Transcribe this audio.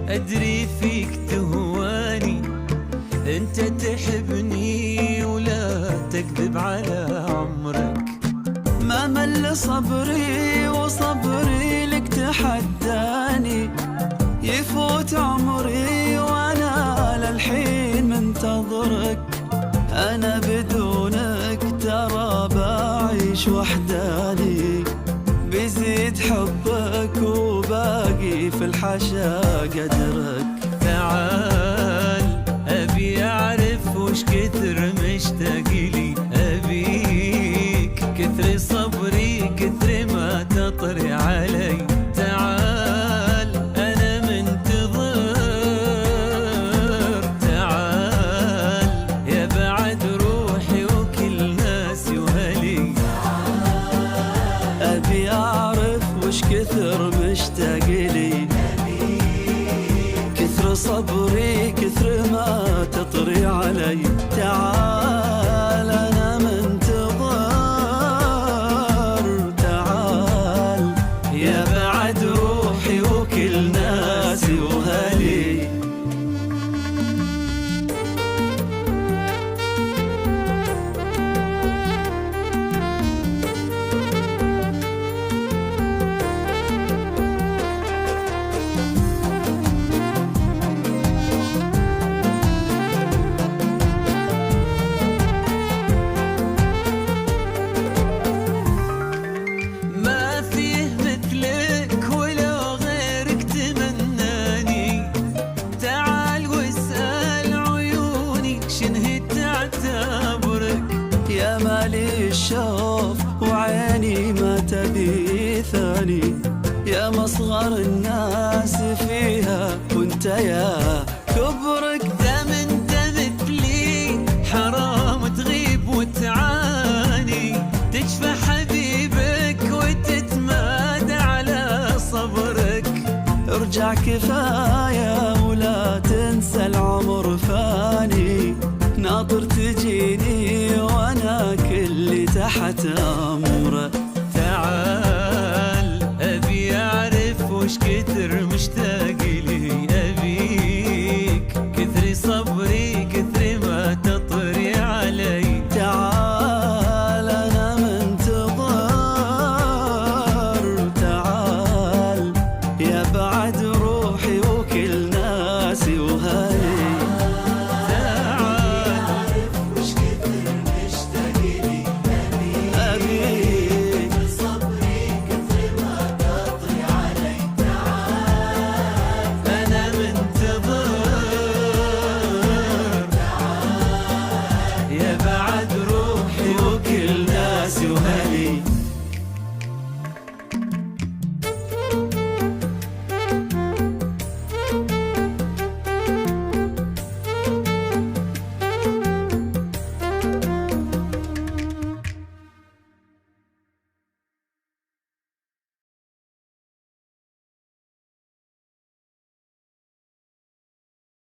أدري فيك تهواني، أنت تحبني ولا تكذب على عمرك. ما مل صبري وصبري لك تحداني، يفوت عمري وأنا للحين منتظرك. أنا بدونك ترى بعيش وحداني، بيزيد حبك وباقي في الحشا قدرك. تعال أبي أعرف وش كثر مشتاق لي، أبيك كثر صبري كثر ما تطري علي. تعال أنا منتظر، تعال يا بعد روحي وكل ناسي وهلي. أبي أعرف وش كثر مشتاق لي، كثر صبري كثر ما تطري علي. تعال أنا منتظر، تعال يا بعد روحي وكل ناسي وهلي. يا مالي الشوف وعيني ما تبي ثاني، يا مصغر الناس فيها وانت يا كبرك. دام انت مثلي حرام تغيب وتعاني، تشفى حبيبك وتتمادى على صبرك. ارجع كفاية